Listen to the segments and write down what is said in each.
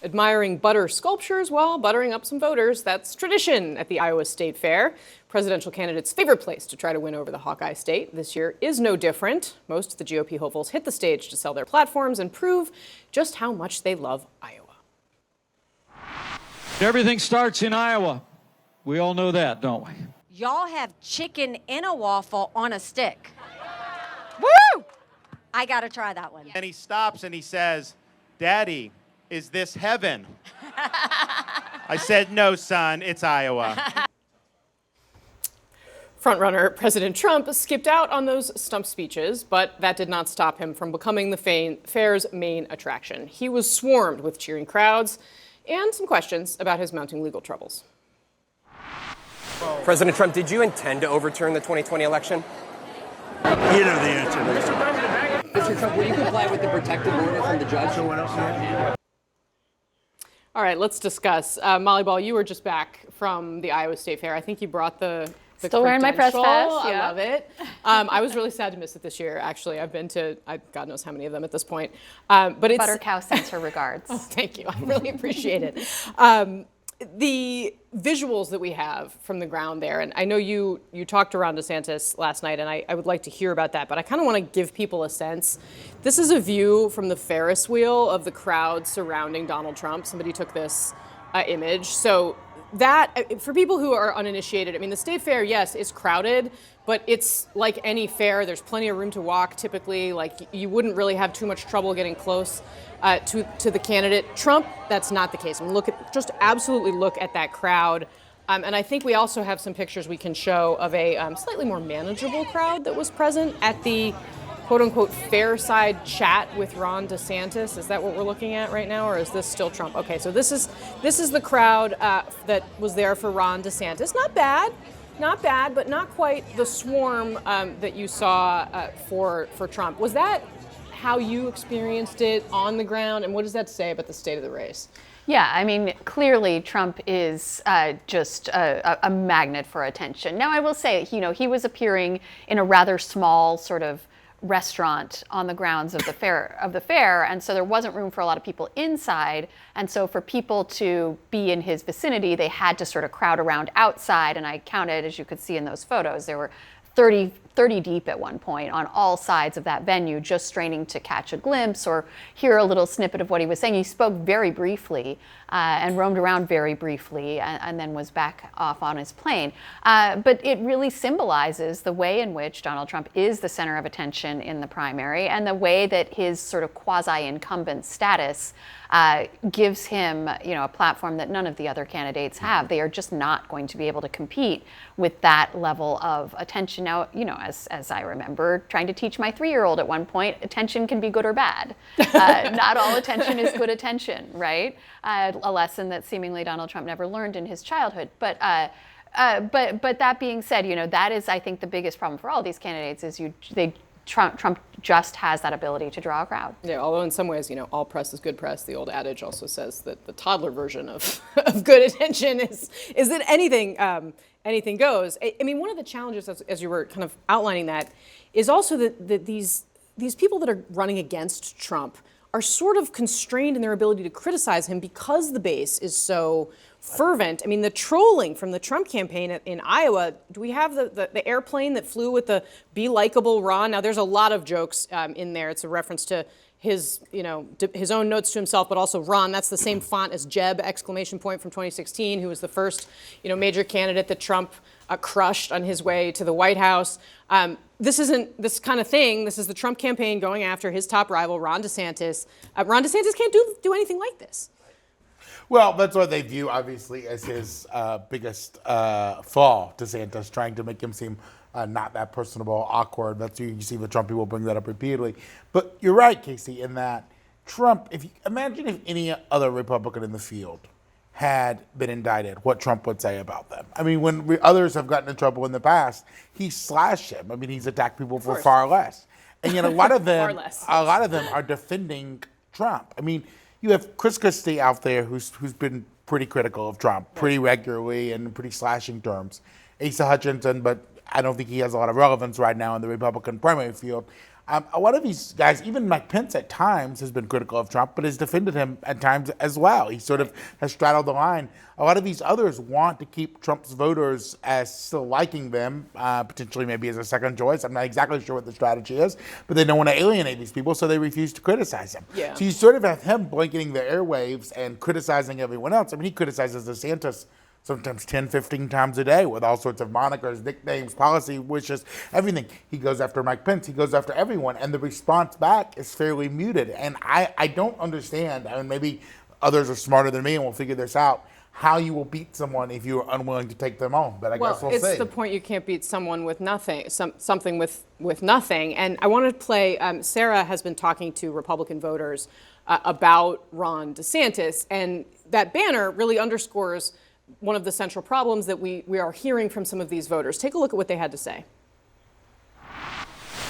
Admiring butter sculptures while buttering up some voters. That's tradition at the Iowa State Fair. Presidential candidates' favorite place to try to win over the Hawkeye State this year is no different. Most of the GOP hopefuls hit the stage to sell their platforms and prove just how much they love Iowa. Everything starts in Iowa. We all know that, don't we? Y'all have chicken in a waffle on a stick. Woo! I gotta try that one. And he stops and he says, "Daddy, is this heaven?" I said, "No, son, it's Iowa." Frontrunner President Trump skipped out on those stump speeches, but that did not stop him from becoming the fair's main attraction. He was swarmed with cheering crowds and some questions about his mounting legal troubles. President Trump, did you intend to overturn the 2020 election? You know the answer to this. Mr. Trump, will you comply with the protective order from the judge? So what else? All right, let's discuss. Molly Ball, you were just back from the Iowa State Fair. I think you brought the Still wearing my press credential. pass. Yeah. I love it. I was really sad to miss it this year, actually. I've been to, God knows how many of them at this point. But it's, Butter Cow sends her regards. Oh, thank you. I really appreciate it. The visuals that we have from the ground there, and I know you talked to Ron DeSantis last night, and I would like to hear about that, but I kind of want to give people a sense. This is a view from the Ferris wheel of the crowd surrounding Donald Trump. Somebody took this image. So that, for people who are uninitiated, I mean, the State Fair, yes, is crowded, but it's like any fair. There's plenty of room to walk, typically. Like, you wouldn't really have too much trouble getting close to the candidate. Trump, that's not the case. I mean, just absolutely look at that crowd. And I think we also have some pictures we can show of a slightly more manageable crowd that was present at the quote-unquote fair side chat with Ron DeSantis. Is that what we're looking at right now, or is this still Trump? Okay, so this is the crowd that was there for Ron DeSantis. Not bad, but not quite the swarm that you saw for Trump. Was that how you experienced it on the ground, and what does that say about the state of the race? Yeah, I mean, clearly Trump is just a magnet for attention. Now, I will say, he was appearing in a rather small sort of restaurant on the grounds of the fair, and so there wasn't room for a lot of people inside, and so for people to be in his vicinity, they had to sort of crowd around outside, and I counted, as you could see in those photos, there were 30 deep at one point on all sides of that venue, just straining to catch a glimpse or hear a little snippet of what he was saying. He spoke very briefly and roamed around very briefly and then was back off on his plane. But it really symbolizes the way in which Donald Trump is the center of attention in the primary and the way that his sort of quasi-incumbent status gives him, a platform that none of the other candidates have. They are just not going to be able to compete with that level of attention. Now, as I remember trying to teach my 3-year-old at one point, attention can be good or bad. Not all attention is good attention, right? A lesson that seemingly Donald Trump never learned in his childhood. But that being said, that is, I think, the biggest problem for all these candidates is Trump just has that ability to draw a crowd. Yeah, although in some ways, all press is good press. The old adage also says that the toddler version of good attention is that anything goes. I mean, one of the challenges, as you were kind of outlining that, is also that these people that are running against Trump are sort of constrained in their ability to criticize him because the base is so fervent. I mean, the trolling from the Trump campaign in Iowa, do we have the airplane that flew with the "Be Likeable Ron"? Now, there's a lot of jokes in there. It's a reference to his own notes to himself, but also Ron. That's the same font as Jeb, exclamation point, from 2016, who was the first, major candidate that Trump crushed on his way to the White House. This isn't this kind of thing. This is the Trump campaign going after his top rival, Ron DeSantis. Ron DeSantis can't do anything like this. Well, that's what they view, obviously, as his biggest flaw, DeSantis, trying to make him seem not that personable, awkward. That's you see the Trump people bring that up repeatedly. But you're right, Casey, in that Trump, imagine if any other Republican in the field had been indicted, what Trump would say about them. I mean, when others have gotten in trouble in the past, he slashed him. I mean, he's attacked people for far less. And yet a lot of them are defending Trump. I mean, you have Chris Christie out there who's been pretty critical of Trump pretty regularly and in pretty slashing terms. Asa Hutchinson, but I don't think he has a lot of relevance right now in the Republican primary field. A lot of these guys, even Mike Pence at times has been critical of Trump, but has defended him at times as well. He sort of has straddled the line. A lot of these others want to keep Trump's voters as still liking them, potentially maybe as a second choice. I'm not exactly sure what the strategy is, but they don't want to alienate these people, so they refuse to criticize him. Yeah. So you sort of have him blanketing the airwaves and criticizing everyone else. I mean, he criticizes DeSantis sometimes 10, 15 times a day with all sorts of monikers, nicknames, policy wishes, everything. He goes after Mike Pence. He goes after everyone. And the response back is fairly muted. And I don't understand, I mean, maybe others are smarter than me and will figure this out, how you will beat someone if you are unwilling to take them on. But I guess we'll see. It's the point you can't beat someone with nothing, something with nothing. And I want to play, Sarah has been talking to Republican voters about Ron DeSantis. And that banner really underscores one of the central problems that we are hearing from some of these voters. Take a look at what they had to say.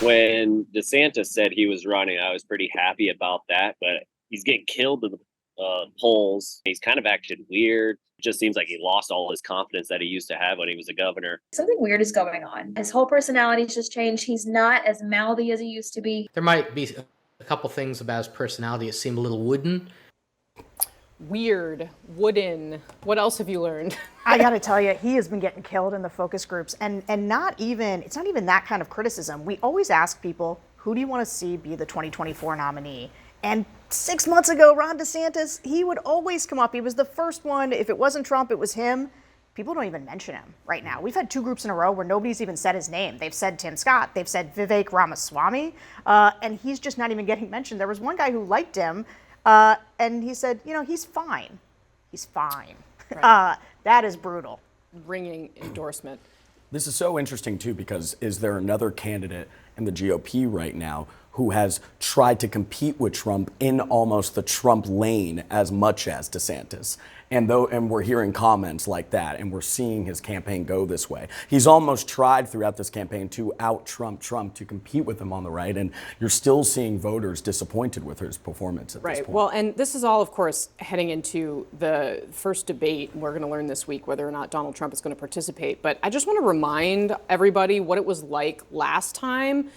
When DeSantis said he was running, I was pretty happy about that, but he's getting killed in the polls. He's kind of acted weird. It just seems like he lost all his confidence that he used to have when he was a governor. Something weird is going on. His whole personality's just changed. He's not as mouthy as he used to be. There might be a couple things about his personality that seem a little wooden. Weird, wooden. What else have you learned? I got to tell you, he has been getting killed in the focus groups, and it's not even that kind of criticism. We always ask people, who do you want to see be the 2024 nominee? And 6 months ago, Ron DeSantis, he would always come up. He was the first one. If it wasn't Trump, it was him. People don't even mention him right now. We've had 2 groups in a row where nobody's even said his name. They've said Tim Scott. They've said Vivek Ramaswamy. And he's just not even getting mentioned. There was one guy who liked him. And he said, he's fine. He's fine. Right. That is brutal. Ringing endorsement. This is so interesting, too, because is there another candidate in the GOP right now who has tried to compete with Trump in almost the Trump lane as much as DeSantis? And we're hearing comments like that, and we're seeing his campaign go this way. He's almost tried throughout this campaign to out-Trump Trump, to compete with him on the right, and you're still seeing voters disappointed with his performance at this point. Well, and this is all, of course, heading into the first debate. We're going to learn this week whether or not Donald Trump is going to participate. But I just want to remind everybody what it was like last time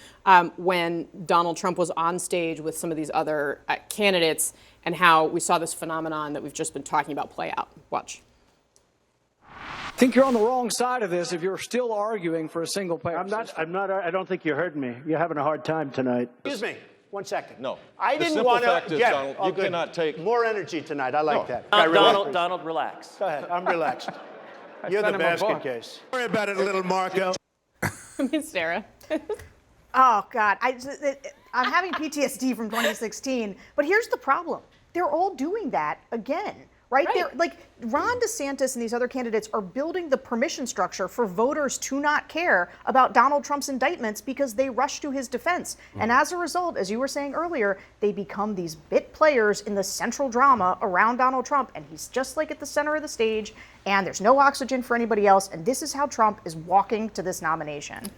when Donald Trump was on stage with some of these other candidates, and how we saw this phenomenon that we've just been talking about play out. Watch. I think you're on the wrong side of this if you're still arguing for a single payer system. I don't think you heard me. You're having a hard time tonight. Excuse me. 1 second. No. I The didn't simple want fact to is, get Donald, you cannot take more energy tonight. I like that. Donald, relax. Go ahead. I'm relaxed. You're the basket case. Worry about it, little Marco. I mean, Sarah. Oh, God. I'm having PTSD from 2016. But here's the problem. They're all doing that again, right? They're like Ron DeSantis and these other candidates are building the permission structure for voters to not care about Donald Trump's indictments because they rush to his defense. And as a result, as you were saying earlier, they become these bit players in the central drama around Donald Trump. And he's just like at the center of the stage, and there's no oxygen for anybody else. And this is how Trump is walking to this nomination.